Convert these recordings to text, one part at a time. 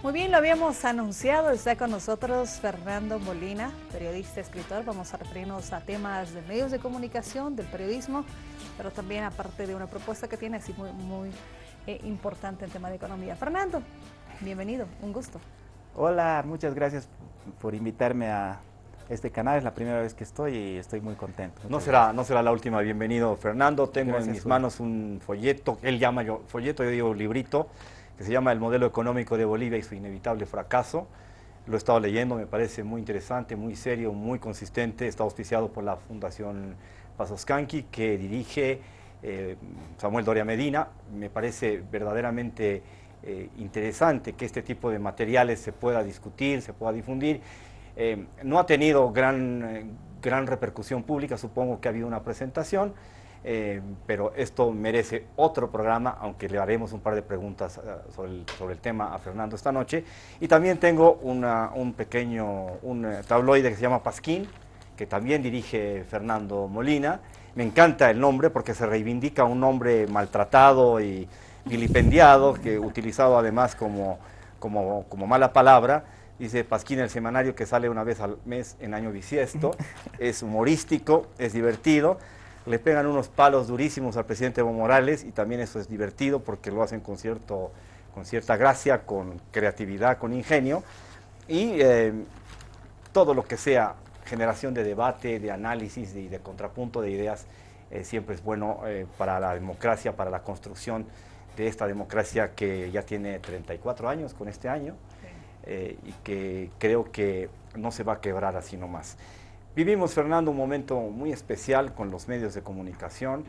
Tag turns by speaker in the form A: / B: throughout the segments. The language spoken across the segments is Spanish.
A: Muy bien, lo habíamos anunciado, está con nosotros Fernando Molina, periodista, escritor. Vamos a referirnos a temas de medios de comunicación, del periodismo, pero también aparte de una propuesta que tiene así muy importante en tema de economía. Fernando, bienvenido, un gusto.
B: Hola, muchas gracias por invitarme a este canal. Es la primera vez que estoy y estoy muy contento.
C: No
B: Muchas
C: será,
B: gracias.
C: no será la última. Bienvenido, Fernando. Tengo en
B: Gracias,
C: mis
B: Julio.
C: manos un folleto, él llama yo folleto, yo digo librito, que se llama El modelo económico de Bolivia y su inevitable fracaso. Lo he estado leyendo, me parece muy interesante, muy serio, muy consistente. Está auspiciado por la Fundación Pazoscanqui, que dirige Samuel Doria Medina. Me parece verdaderamente interesante que este tipo de materiales se pueda discutir, se pueda difundir. No ha tenido gran repercusión pública, supongo que ha habido una presentación, pero esto merece otro programa, aunque le haremos un par de preguntas sobre el tema a Fernando esta noche. Y también tengo un pequeño tabloide que se llama Pasquín, que también dirige Fernando Molina. Me encanta el nombre porque se reivindica un nombre maltratado y vilipendiado, que utilizado además como mala palabra. Dice Pasquín, el semanario que sale una vez al mes en año bisiesto, es humorístico, es divertido, le pegan unos palos durísimos al presidente Evo Morales y también eso es divertido porque lo hacen con cierta gracia, con creatividad, con ingenio y todo lo que sea generación de debate, de análisis y de contrapunto de ideas siempre es bueno para la democracia, para la construcción de esta democracia que ya tiene 34 años con este año. Y que creo que no se va a quebrar así nomás. Vivimos, Fernando, un momento muy especial con los medios de comunicación.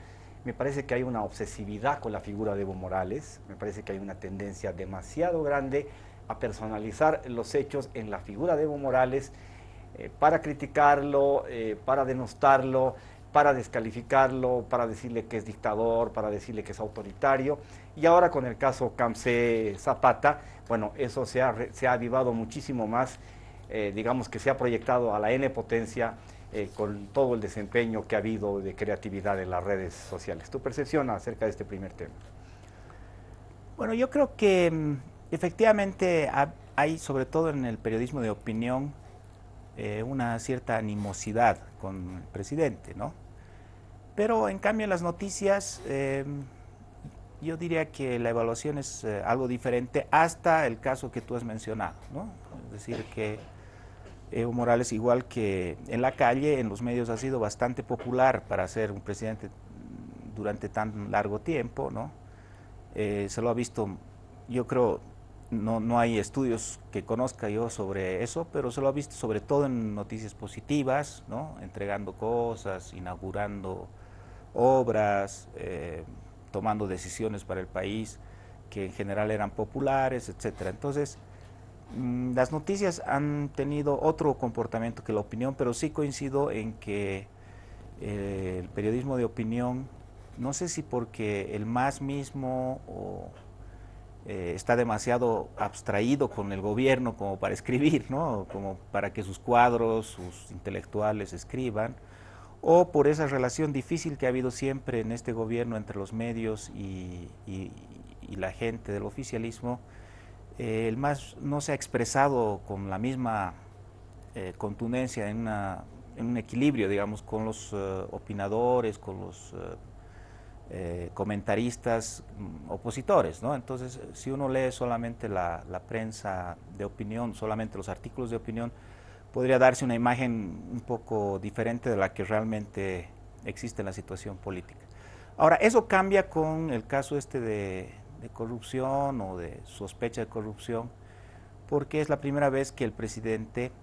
C: Me parece que hay una obsesividad con la figura de Evo Morales, me parece que hay una tendencia demasiado grande a personalizar los hechos en la figura de Evo Morales para criticarlo, para denostarlo, para descalificarlo, para decirle que es dictador, para decirle que es autoritario. Y ahora con el caso Camsé Zapata, bueno, eso se ha avivado muchísimo más, digamos que se ha proyectado a la N potencia con todo el desempeño que ha habido de creatividad en las redes sociales. ¿Tu percepción acerca de este primer tema?
B: Bueno, yo creo que efectivamente hay, sobre todo en el periodismo de opinión, una cierta animosidad con el presidente, ¿no? Pero en cambio en las noticias yo diría que la evaluación es algo diferente hasta el caso que tú has mencionado, ¿no? Es decir, que Evo Morales, igual que en la calle, en los medios ha sido bastante popular para ser un presidente durante tan largo tiempo, ¿no? Se lo ha visto, yo creo, no hay estudios que conozca yo sobre eso, pero se lo ha visto sobre todo en noticias positivas, ¿no? Entregando cosas, inaugurando obras, tomando decisiones para el país que en general eran populares, etcétera. Entonces, las noticias han tenido otro comportamiento que la opinión, pero sí coincido en que el periodismo de opinión, no sé si porque el MAS mismo o está demasiado abstraído con el gobierno como para escribir, ¿no? Como para que sus cuadros, sus intelectuales escriban, o por esa relación difícil que ha habido siempre en este gobierno entre los medios y la gente del oficialismo. El MAS no se ha expresado con la misma contundencia en un equilibrio, digamos, con los opinadores, con los comentaristas opositores, ¿no? Entonces, si uno lee solamente la prensa de opinión, solamente los artículos de opinión, podría darse una imagen un poco diferente de la que realmente existe en la situación política. Ahora, eso cambia con el caso este de corrupción o de sospecha de corrupción, porque es la primera vez que el presidente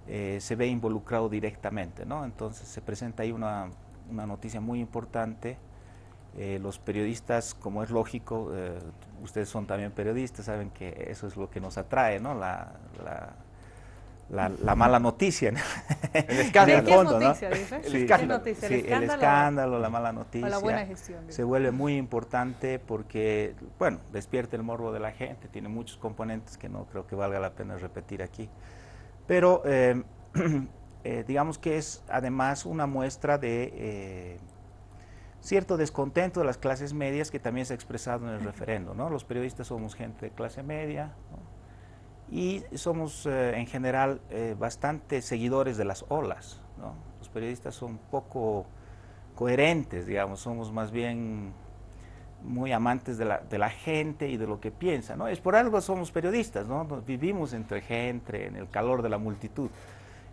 B: se ve involucrado directamente, ¿no? Entonces se presenta ahí una noticia muy importante. Los periodistas, como es lógico, ustedes son también periodistas, saben que eso es lo que nos atrae, ¿no? La mala noticia, ¿no?
C: El
B: En el
A: Sí, ¿qué es
C: escándalo.
B: fondo, ¿no?
A: noticia, dice?
C: El
B: Sí,
A: ¿Qué es
C: escándalo.
A: noticia?
B: sí, el escándalo, la mala
A: o la buena
B: noticia,
A: gestión? Dice.
B: se vuelve muy importante porque, bueno, despierta el morbo de la gente, tiene muchos componentes que no creo que valga la pena repetir aquí. Pero digamos que es además una muestra de cierto descontento de las clases medias que también se ha expresado en el referendo, ¿no? Los periodistas somos gente de clase media, ¿no? y somos en general bastante seguidores de las olas, ¿no? Los periodistas son poco coherentes, digamos, somos más bien muy amantes de la gente y de lo que piensa, ¿no? Es por algo somos periodistas, ¿no? Vivimos entre gente, en el calor de la multitud.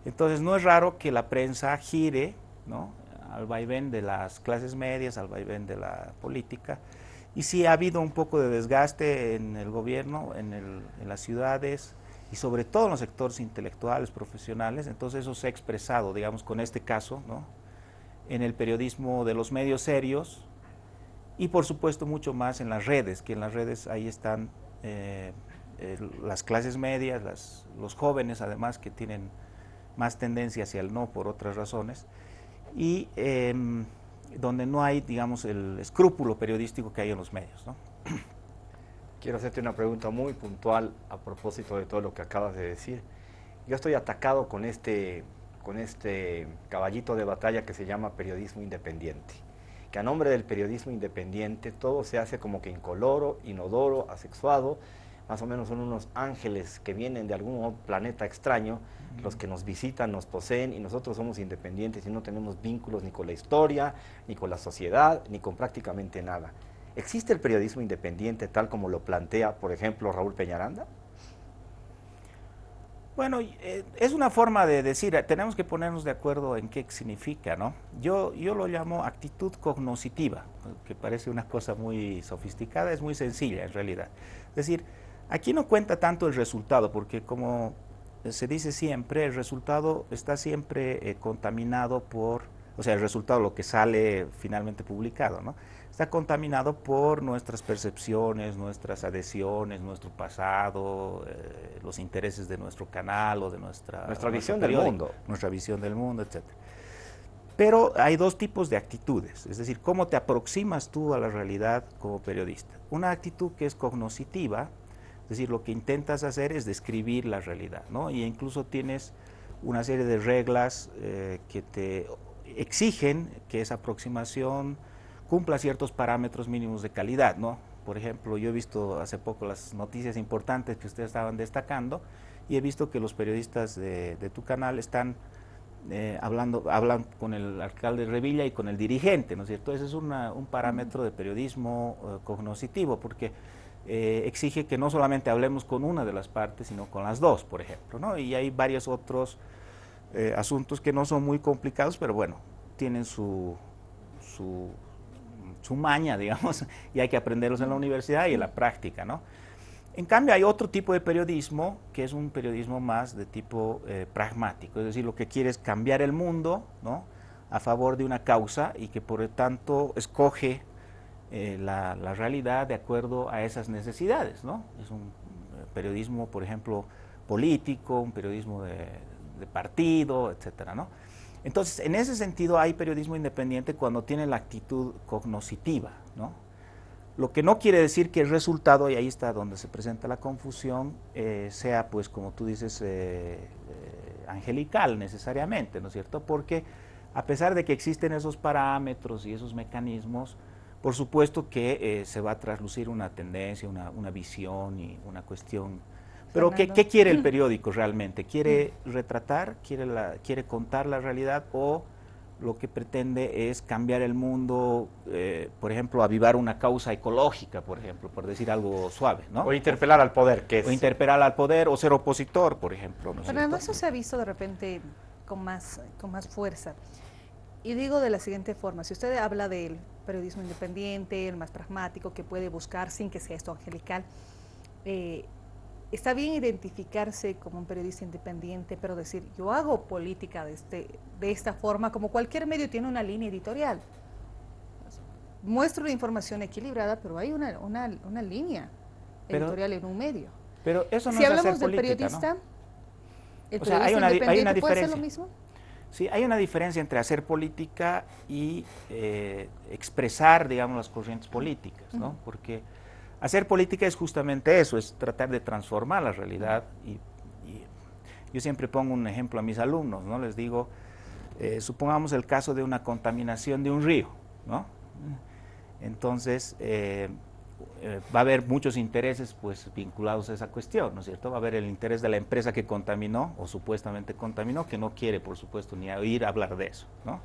B: Entonces no es raro que la prensa gire, ¿no?, al vaivén de las clases medias, al vaivén de la política. Y sí ha habido un poco de desgaste en el gobierno, en las ciudades y sobre todo en los sectores intelectuales, profesionales. Entonces eso se ha expresado, digamos, con este caso, ¿no?, en el periodismo de los medios serios y por supuesto mucho más en las redes, que en las redes ahí están las clases medias, los jóvenes además que tienen más tendencia hacia el no por otras razones, y donde no hay, digamos, el escrúpulo periodístico que hay en los medios, ¿no?
C: Quiero hacerte una pregunta muy puntual a propósito de todo lo que acabas de decir. Yo estoy atacado con este caballito de batalla que se llama periodismo independiente, que a nombre del periodismo independiente todo se hace como que incoloro, inodoro, asexuado, más o menos son unos ángeles que vienen de algún planeta extraño, los que nos visitan, nos poseen, y nosotros somos independientes y no tenemos vínculos ni con la historia, ni con la sociedad, ni con prácticamente nada. ¿Existe el periodismo independiente tal como lo plantea, por ejemplo, Raúl Peñaranda?
B: Bueno, es una forma de decir, tenemos que ponernos de acuerdo en qué significa, ¿no? Yo lo llamo actitud cognoscitiva, que parece una cosa muy sofisticada, es muy sencilla en realidad. Es decir, aquí no cuenta tanto el resultado, porque como se dice siempre, el resultado está siempre contaminado por, o sea, el resultado, lo que sale finalmente publicado, ¿no?, está contaminado por nuestras percepciones, nuestras adhesiones, nuestro pasado, los intereses de nuestro canal o de nuestra
C: visión del mundo.
B: Nuestra visión del mundo, etc. Pero hay dos tipos de actitudes, es decir, cómo te aproximas tú a la realidad como periodista. Una actitud que es cognoscitiva, es decir, lo que intentas hacer es describir la realidad, ¿no? Y incluso tienes una serie de reglas que te exigen que esa aproximación cumpla ciertos parámetros mínimos de calidad, ¿no? Por ejemplo, yo he visto hace poco las noticias importantes que ustedes estaban destacando y he visto que los periodistas de tu canal están hablan con el alcalde Revilla y con el dirigente, ¿no es cierto? Ese es un parámetro de periodismo cognoscitivo, porque exige que no solamente hablemos con una de las partes, sino con las dos, por ejemplo, ¿no? Y hay varios otros asuntos que no son muy complicados, pero bueno, tienen su maña, digamos, y hay que aprenderlos en la universidad y en la práctica, ¿no? En cambio, hay otro tipo de periodismo, que es un periodismo más de tipo pragmático, es decir, lo que quiere es cambiar el mundo, ¿no?, a favor de una causa y que por lo tanto escoge la realidad de acuerdo a esas necesidades, ¿no? Es un periodismo, por ejemplo, político, un periodismo de partido, etcétera, ¿no? Entonces, en ese sentido hay periodismo independiente cuando tiene la actitud cognoscitiva, ¿no? Lo que no quiere decir que el resultado, y ahí está donde se presenta la confusión, sea, pues, como tú dices, angelical necesariamente, ¿no es cierto? Porque a pesar de que existen esos parámetros y esos mecanismos, por supuesto que se va a traslucir una tendencia, una visión y una cuestión. Pero ¿qué quiere el periódico realmente? ¿Quiere retratar? ¿Quiere contar la realidad? ¿O lo que pretende es cambiar el mundo, por ejemplo, avivar una causa ecológica, por ejemplo, por decir algo suave, ¿no?
C: O interpelar al poder, que es...
B: O interpelar al poder, o ser opositor, por ejemplo, ¿no es
A: Pero
B: cierto?
A: además eso se ha visto de repente con más fuerza. Y digo de la siguiente forma, si usted habla del periodismo independiente, el más pragmático, que puede buscar sin que sea esto angelical, está bien identificarse como un periodista independiente, pero decir, yo hago política de esta forma, como cualquier medio tiene una línea editorial. Muestro la información equilibrada, pero hay una línea editorial en un medio.
B: Pero eso no
A: si
B: es
A: hablamos
B: hacer
A: del
B: política,
A: periodista,
B: ¿no?
A: el
B: O sea,
A: periodista
B: hay una
A: independiente puede hacer
B: diferencia.
A: lo mismo.
B: Sí, hay una diferencia entre hacer política y expresar, digamos, las corrientes políticas, ¿no? Porque hacer política es justamente eso, es tratar de transformar la realidad. Y yo siempre pongo un ejemplo a mis alumnos, ¿no? Les digo, supongamos el caso de una contaminación de un río, ¿no? Entonces, va a haber muchos intereses pues vinculados a esa cuestión, ¿no es cierto? Va a haber el interés de la empresa que contaminó o supuestamente contaminó, que no quiere, por supuesto, ni oír hablar de eso, ¿no?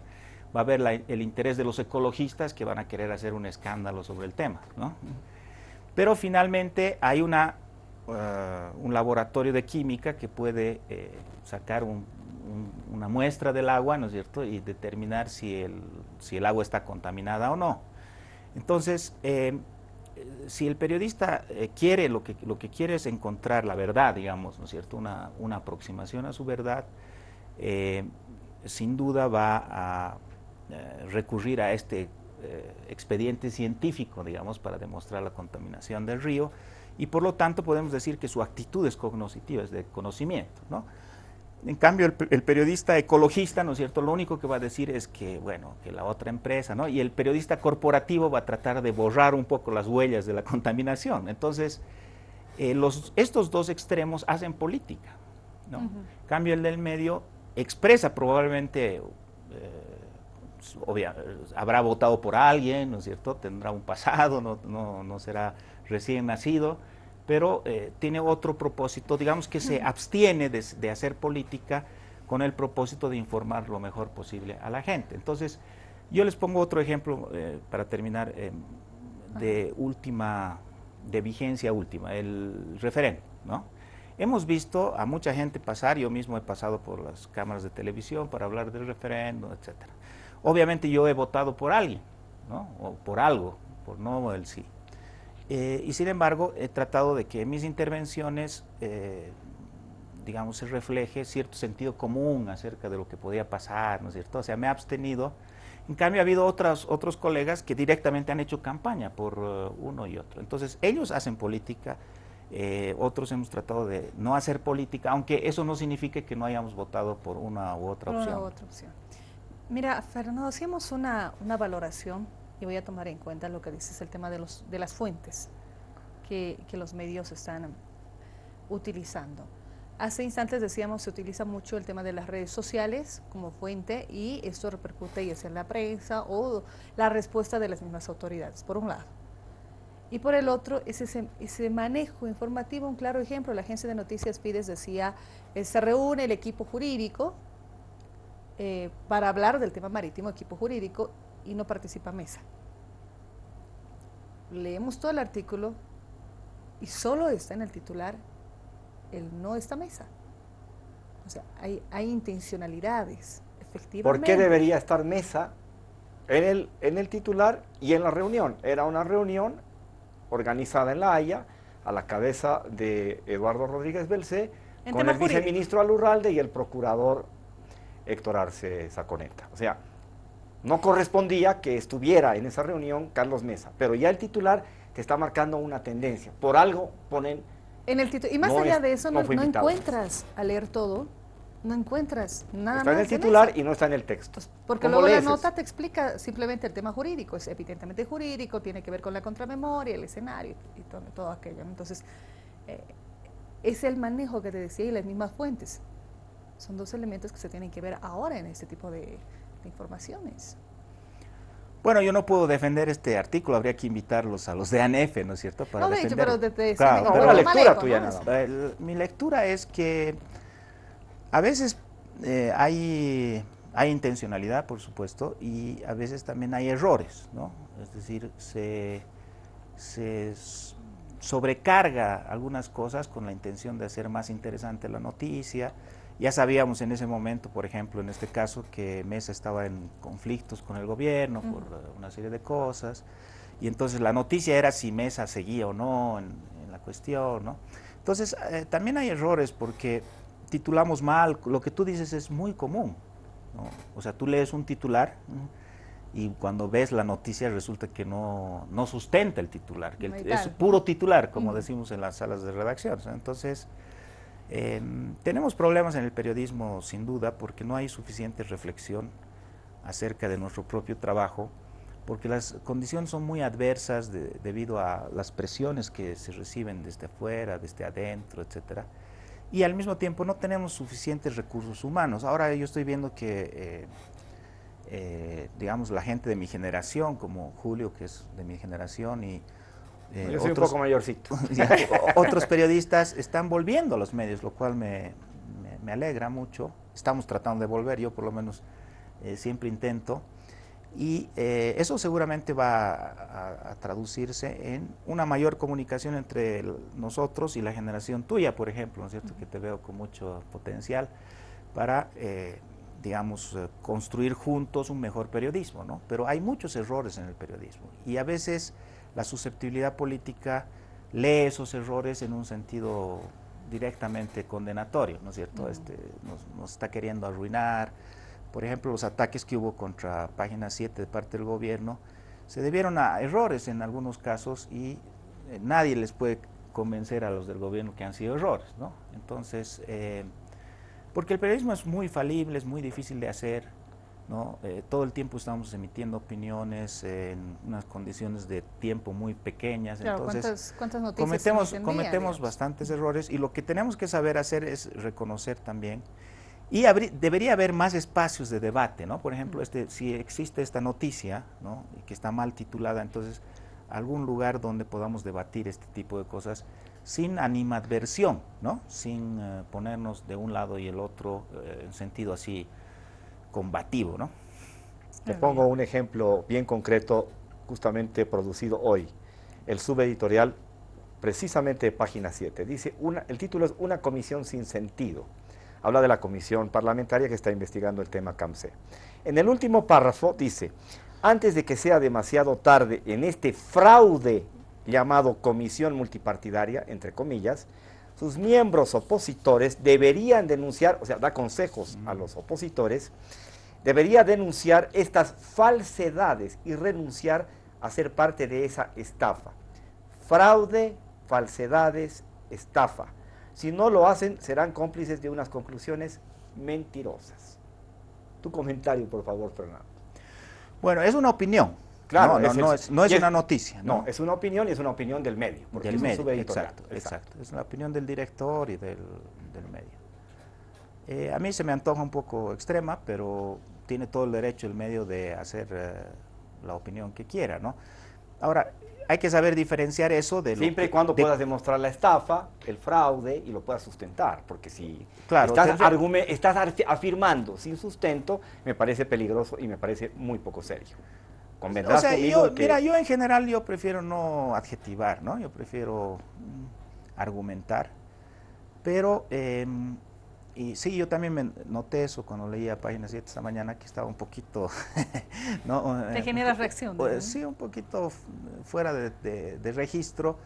B: Va a haber el interés de los ecologistas que van a querer hacer un escándalo sobre el tema, ¿no? Pero finalmente hay un laboratorio de química que puede sacar una muestra del agua, ¿no es cierto?, y determinar si el agua está contaminada o no. Entonces, si el periodista quiere, lo que quiere es encontrar la verdad, digamos, ¿no es cierto?, una aproximación a su verdad, sin duda va a recurrir a este expediente científico, digamos, para demostrar la contaminación del río, y por lo tanto podemos decir que su actitud es cognoscitiva, es de conocimiento, ¿no? En cambio, el periodista ecologista, ¿no es cierto?, lo único que va a decir es que, bueno, que la otra empresa, ¿no? Y el periodista corporativo va a tratar de borrar un poco las huellas de la contaminación. Entonces, estos dos extremos hacen política, ¿no? En cambio, el del medio expresa probablemente, habrá votado por alguien, ¿no es cierto?, tendrá un pasado, no será recién nacido, pero tiene otro propósito, digamos que se abstiene de hacer política con el propósito de informar lo mejor posible a la gente. Entonces, yo les pongo otro ejemplo para terminar, de vigencia última, el referéndum, ¿no? Hemos visto a mucha gente pasar, yo mismo he pasado por las cámaras de televisión para hablar del referéndum, etcétera. Obviamente yo he votado por alguien, ¿no?, o por algo, por no el sí. Y sin embargo, he tratado de que en mis intervenciones, digamos, se refleje cierto sentido común acerca de lo que podía pasar, ¿no es cierto? O sea, me he abstenido. En cambio, ha habido otros colegas que directamente han hecho campaña por uno y otro. Entonces, ellos hacen política, otros hemos tratado de no hacer política, aunque eso no signifique que no hayamos votado por una u otra opción.
A: Mira, Fernando, hacíamos una valoración, y voy a tomar en cuenta lo que dices, el tema de las fuentes que los medios están utilizando. Hace instantes decíamos, se utiliza mucho el tema de las redes sociales como fuente, y esto repercute ya sea en la prensa o la respuesta de las mismas autoridades, por un lado. Y por el otro, ese manejo informativo. Un claro ejemplo, la agencia de noticias Fides decía, se reúne el equipo jurídico para hablar del tema marítimo, equipo jurídico, y no participa Mesa. Leemos todo el artículo y solo está en el titular el no está Mesa. O sea, hay intencionalidades, efectivamente.
C: ¿Por qué debería estar Mesa en el titular y en la reunión? Era una reunión organizada en La Haya, a la cabeza de Eduardo Rodríguez Belcé, con el viceministro Alurralde y el procurador Héctor Arce Saconeta. O sea, no correspondía que estuviera en esa reunión Carlos Mesa, pero ya el titular te está marcando una tendencia. Por algo ponen...
A: En el título. Y más allá de eso, no encuentras a leer todo, no encuentras nada más.
C: Está en el titular y no está en el texto.
A: Pues porque luego la nota te explica simplemente el tema jurídico, es evidentemente jurídico, tiene que ver con la contramemoria, el escenario y todo aquello. Entonces, es el manejo que te decía y las mismas fuentes. Son dos elementos que se tienen que ver ahora en este tipo de informaciones.
B: Bueno, yo no puedo defender este artículo, habría que invitarlos a los de ANF, ¿no es cierto? Para
A: no, de hecho, pero
B: claro,
C: la lectura tuya nada más.
B: Mi lectura es que a veces hay intencionalidad, por supuesto, y a veces también hay errores, ¿no? Es decir, se sobrecarga algunas cosas con la intención de hacer más interesante la noticia. Ya sabíamos en ese momento, por ejemplo, en este caso, que Mesa estaba en conflictos con el gobierno por una serie de cosas, y entonces la noticia era si Mesa seguía o no en la cuestión, ¿no? Entonces, también hay errores porque titulamos mal. Lo que tú dices es muy común, ¿no? O sea, tú lees un titular, ¿no?, y cuando ves la noticia resulta que no sustenta el titular, que es puro titular, como decimos en las salas de redacción, ¿no? Entonces, tenemos problemas en el periodismo, sin duda, porque no hay suficiente reflexión acerca de nuestro propio trabajo, porque las condiciones son muy adversas debido a las presiones que se reciben desde afuera, desde adentro, etcétera, y al mismo tiempo no tenemos suficientes recursos humanos. Ahora yo estoy viendo que, digamos, la gente de mi generación, como Julio, que es de mi generación, y
C: Yo soy un poco mayorcito.
B: Otros periodistas están volviendo a los medios, lo cual me alegra mucho. Estamos tratando de volver, yo por lo menos siempre intento. Y eso seguramente va a traducirse en una mayor comunicación entre nosotros y la generación tuya, por ejemplo, ¿no es cierto? Que te veo con mucho potencial para, digamos, construir juntos un mejor periodismo, ¿no? Pero hay muchos errores en el periodismo y a veces la susceptibilidad política lee esos errores en un sentido directamente condenatorio, ¿no es cierto? Nos está queriendo arruinar. Por ejemplo, los ataques que hubo contra Página 7 de parte del gobierno se debieron a errores en algunos casos y nadie les puede convencer a los del gobierno que han sido errores, ¿no? Entonces, porque el periodismo es muy falible, es muy difícil de hacer, ¿no? Todo el tiempo estamos emitiendo opiniones en unas condiciones de tiempo muy pequeñas,
A: claro,
B: entonces
A: ¿cuántas noticias
B: cometemos bastantes errores y lo que tenemos que saber hacer es reconocer también. Y debería haber más espacios de debate, ¿no? Por ejemplo, si existe esta noticia, ¿no? Y que está mal titulada, entonces algún lugar donde podamos debatir este tipo de cosas sin animadversión, ¿no? Sin ponernos de un lado y el otro en sentido así combativo, ¿no?
C: Te pongo un ejemplo bien concreto, justamente producido hoy. El subeditorial, precisamente de Página 7, dice, el título es Una comisión sin sentido. Habla de la comisión parlamentaria que está investigando el tema CAMSE. En el último párrafo dice, antes de que sea demasiado tarde en este fraude llamado comisión multipartidaria, entre comillas, sus miembros opositores deberían denunciar, o sea, da consejos a los opositores, debería denunciar estas falsedades y renunciar a ser parte de esa estafa. Fraude, falsedades, estafa. Si no lo hacen, serán cómplices de unas conclusiones mentirosas. Tu comentario, por favor, Fernando.
B: Bueno, es una opinión.
C: Claro,
B: no es una noticia.
C: No, es una opinión y es una opinión del medio.
B: Del medio, exacto. Es la opinión del director y del medio. A mí se me antoja un poco extrema, pero tiene todo el derecho el medio de hacer la opinión que quiera, ¿no? Ahora, hay que saber diferenciar eso de
C: siempre y cuando puedas demostrar la estafa, el fraude y lo puedas sustentar, porque si
B: claro,
C: estás afirmando sin sustento, me parece peligroso y me parece muy poco serio.
B: O sea, yo en general yo prefiero no adjetivar, ¿no? Yo prefiero argumentar, pero y sí, yo también me noté eso cuando leía Página 7 esta mañana, que estaba un poquito... ¿no?
A: ¿Te genera reacción?
B: Pues, sí, un poquito fuera de registro,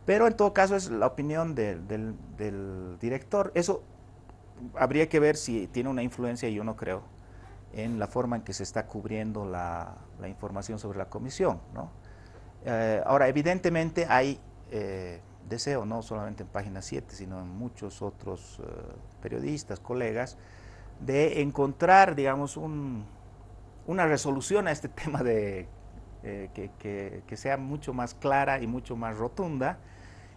B: pero en todo caso es la opinión del director. Eso habría que ver si tiene una influencia, y yo no creo, en la forma en que se está cubriendo la información sobre la comisión, ¿no? Ahora, evidentemente hay... deseo, no solamente en Página 7, sino en muchos otros periodistas, colegas, de encontrar, digamos, una resolución a este tema de que sea mucho más clara y mucho más rotunda.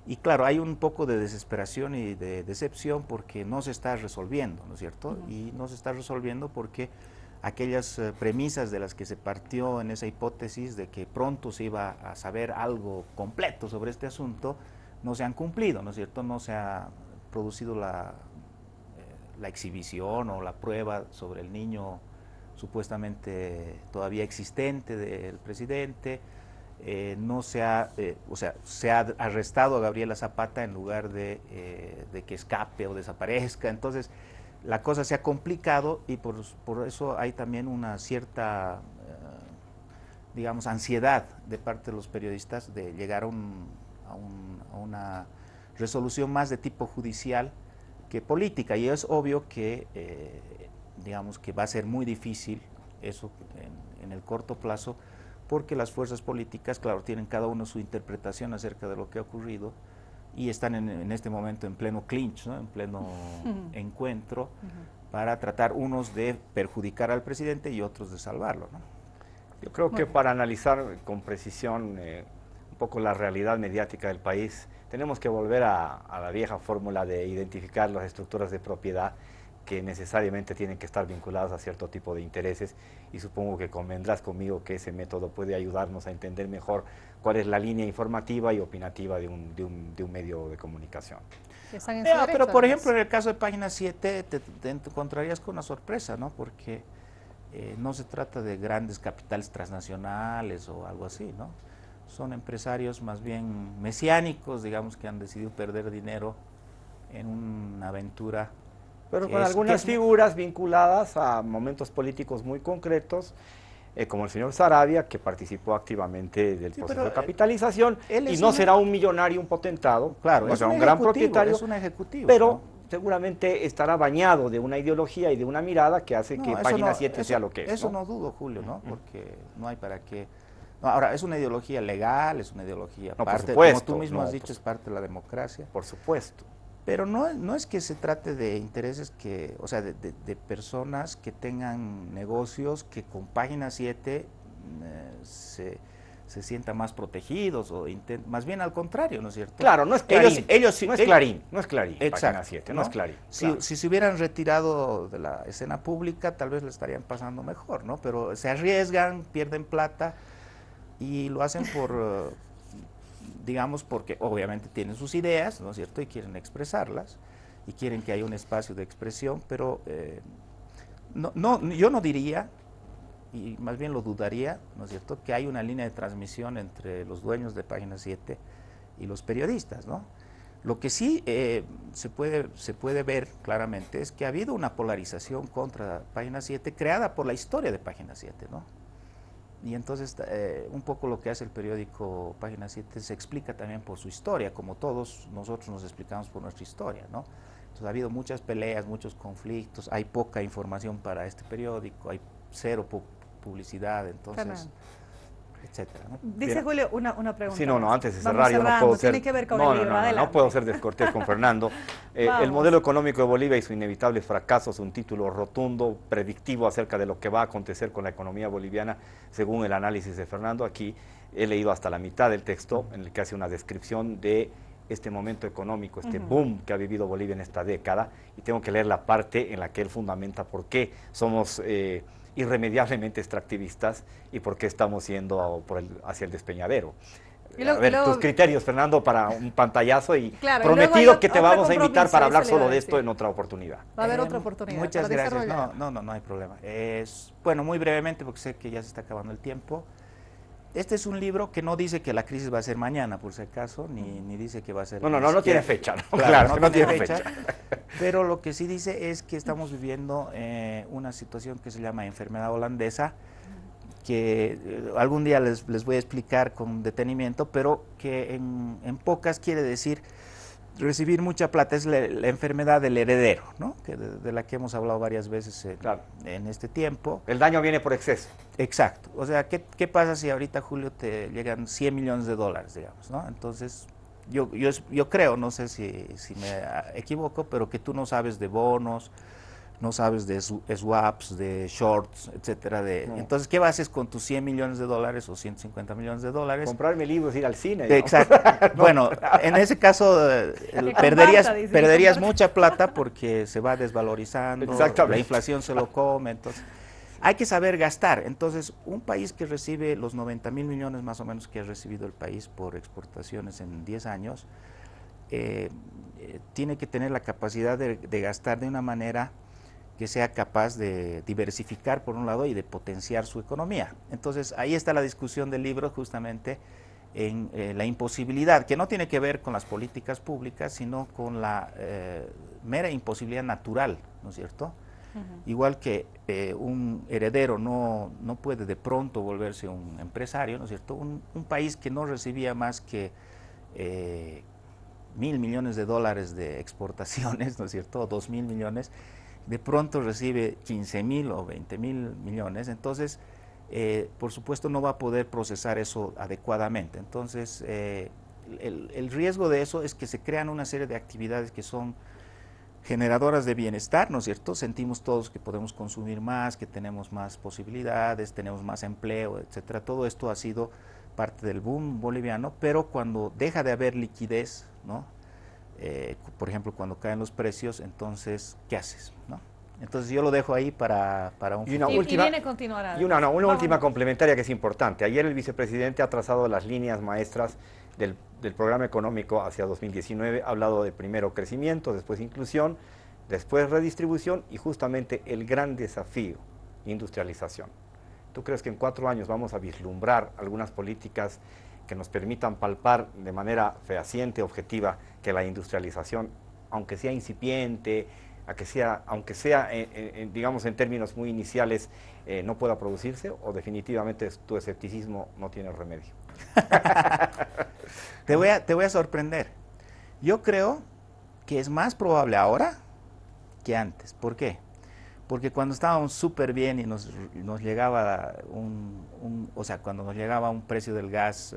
B: Y claro, hay un poco de desesperación y de decepción porque no se está resolviendo, ¿no es cierto? Y no se está resolviendo porque aquellas premisas de las que se partió en esa hipótesis de que pronto se iba a saber algo completo sobre este asunto, no se han cumplido, ¿no es cierto? No se ha producido la exhibición o la prueba sobre el niño supuestamente todavía existente del presidente, no se ha, o sea, se ha arrestado a Gabriela Zapata en lugar de que escape o desaparezca. Entonces la cosa se ha complicado y por eso hay también una cierta, digamos, ansiedad de parte de los periodistas de llegar a una resolución más de tipo judicial que política, y es obvio que digamos que va a ser muy difícil eso en el corto plazo, porque las fuerzas políticas, claro, tienen cada uno su interpretación acerca de lo que ha ocurrido y están en este momento en pleno clinch, ¿no? En pleno encuentro para tratar unos de perjudicar al presidente y otros de salvarlo, ¿no?
C: Yo creo que para analizar con precisión un poco la realidad mediática del país, tenemos que volver a la vieja fórmula de identificar las estructuras de propiedad que necesariamente tienen que estar vinculadas a cierto tipo de intereses, y supongo que convendrás conmigo que ese método puede ayudarnos a entender mejor cuál es la línea informativa y opinativa de un medio de comunicación.
A: Están en su derecho,
B: Pero por
A: además.
B: ejemplo, en el caso de Página 7 te encontrarías con una sorpresa, ¿no? Porque no se trata de grandes capitales transnacionales o algo así, ¿no? Son empresarios más bien mesiánicos, digamos, que han decidido perder dinero en una aventura.
C: Pero con algunas figuras vinculadas a momentos políticos muy concretos, como el señor Saravia, que participó activamente del proceso de capitalización, y no será un millonario, un potentado,
B: claro,
C: no
B: es
C: será
B: un
C: un gran
B: ejecutivo,
C: propietario,
B: es un ejecutivo,
C: pero
B: ¿no?
C: seguramente estará bañado de una ideología y de una mirada que hace que
B: eso
C: Página
B: no,
C: 7 sea lo que es.
B: Eso no dudo, Julio, ¿no? Porque no hay para qué. No, ahora, es una ideología legal, es una ideología
C: No, por
B: parte,
C: supuesto,
B: como tú mismo
C: no,
B: has dicho, es parte de la democracia.
C: Por supuesto.
B: Pero no es que se trate de intereses que, o sea, de personas que tengan negocios que con Página 7 se sientan más protegidos, o más bien al contrario, ¿no es cierto?
C: Claro, no es Clarín, no es Clarín,
B: exacto,
C: Página 7, no es Clarín. Claro.
B: Si se hubieran retirado de la escena pública, tal vez le estarían pasando mejor, ¿no? Pero se arriesgan, pierden plata y lo hacen por, digamos, porque obviamente tienen sus ideas, ¿no es cierto? Y quieren expresarlas, y quieren que haya un espacio de expresión, pero yo no diría, y más bien lo dudaría, ¿no es cierto?, que hay una línea de transmisión entre los dueños de Página 7 y los periodistas, ¿no? Lo que sí se puede ver claramente es que ha habido una polarización contra Página 7 creada por la historia de Página 7, ¿no? Y entonces un poco lo que hace el periódico Página 7 se explica también por su historia, como todos nosotros nos explicamos por nuestra historia, ¿no? Entonces ha habido muchas peleas, muchos conflictos, hay poca información para este periódico, hay cero publicidad, entonces, etcétera, ¿no?
A: Dice
C: Bien.
A: Julio una pregunta.
C: Sí, no,
A: más.
C: antes de
A: Vamos
C: cerrar, yo no
A: cerrando,
C: puedo ser...
A: tiene que ver con el libro, adelante.
C: No puedo ser descortés con Fernando. El
A: Vamos.
C: modelo económico de Bolivia y su inevitable fracaso es un título rotundo, predictivo acerca de lo que va a acontecer con la economía boliviana, según el análisis de Fernando. Aquí he leído hasta la mitad del texto, en el que hace una descripción de este momento económico, este boom que ha vivido Bolivia en esta década, y tengo que leer la parte en la que él fundamenta por qué somos irremediablemente extractivistas y por qué estamos yendo hacia el despeñadero. A ver, tus criterios, Fernando, para un pantallazo, y
A: claro,
C: prometido que te vamos a invitar para hablar
A: eso le iba
C: solo
A: a
C: de
A: decir.
C: esto en otra oportunidad.
A: Va a haber otra oportunidad.
B: Muchas
A: para
B: gracias.
A: desarrollar.
B: No hay problema. Bueno, muy brevemente, porque sé que ya se está acabando el tiempo. Este es un libro que no dice que la crisis va a ser mañana, por si acaso, ni dice que va a ser...
C: No tiene fecha. ¿No?
B: Claro, no tiene fecha. Pero lo que sí dice es que estamos viviendo una situación que se llama enfermedad holandesa, que algún día les voy a explicar con detenimiento, pero que en pocas quiere decir recibir mucha plata. Es la enfermedad del heredero, ¿no? De la que hemos hablado varias veces en este tiempo.
C: El daño viene por exceso.
B: Exacto. O sea, ¿qué pasa si ahorita, Julio, te llegan 100 millones de dólares, digamos, ¿no? Entonces, yo creo, no sé si me equivoco, pero que tú no sabes de bonos, no sabes de swaps, de shorts, etcétera. No. Entonces, ¿qué haces con tus 100 millones de dólares o 150 millones de dólares?
C: Comprarme libros, ir al cine.
B: Exacto. No. Bueno, en ese caso perderías mucha plata porque se va desvalorizando, la inflación se lo come, entonces hay que saber gastar. Entonces, un país que recibe los 90.000 millones más o menos que ha recibido el país por exportaciones en 10 años, tiene que tener la capacidad de gastar de una manera que sea capaz de diversificar por un lado y de potenciar su economía. Entonces, ahí está la discusión del libro, justamente en la imposibilidad, que no tiene que ver con las políticas públicas, sino con la mera imposibilidad natural, ¿no es cierto? Igual que un heredero no puede de pronto volverse un empresario, ¿no es cierto? Un país que no recibía más que 1.000 millones de dólares de exportaciones, ¿no es cierto? 2.000 millones, de pronto recibe 15.000 o 20.000 millones, entonces por supuesto no va a poder procesar eso adecuadamente. Entonces el riesgo de eso es que se crean una serie de actividades que son generadoras de bienestar, ¿no es cierto? Sentimos todos que podemos consumir más, que tenemos más posibilidades, tenemos más empleo, etcétera. Todo esto ha sido parte del boom boliviano, pero cuando deja de haber liquidez, ¿no? Por ejemplo, cuando caen los precios, entonces, ¿qué haces, no? Entonces yo lo dejo ahí para un
C: Y una
B: futuro.
C: última-
A: viene continuará.
C: Y una
A: Vamos.
C: última complementaria que es importante. Ayer el vicepresidente ha trazado las líneas maestras del programa económico hacia 2019. Ha hablado de primero crecimiento, después inclusión, después redistribución y justamente el gran desafío, industrialización. ¿Tú crees que en 4 años vamos a vislumbrar algunas políticas que nos permitan palpar de manera fehaciente, objetiva, que la industrialización, aunque sea incipiente, aunque sea digamos en términos muy iniciales, no pueda producirse, o definitivamente tu escepticismo no tiene remedio?
B: Te voy a sorprender. Yo creo que es más probable ahora que antes. ¿Por qué? Porque cuando estábamos súper bien y nos llegaba o sea, cuando nos llegaba un precio del gas,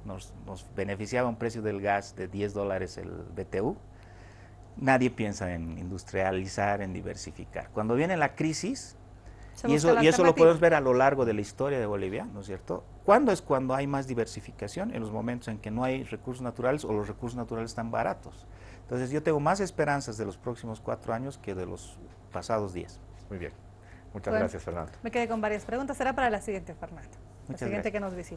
B: nos beneficiaba un precio del gas de $10 el BTU, nadie piensa en industrializar, en diversificar. Cuando viene la crisis, y eso lo podemos ver a lo largo de la historia de Bolivia, ¿no es cierto? ¿Cuándo es cuando hay más diversificación? En los momentos en que no hay recursos naturales o los recursos naturales están baratos. Entonces yo tengo más esperanzas de los próximos 4 años que de los pasados 10.
C: Muy bien. Muchas
A: Bueno,
C: gracias, Fernando.
A: Me quedé con varias preguntas. Será para la siguiente, Fernando. La
B: Muchas
A: siguiente
B: gracias.
A: que nos visite.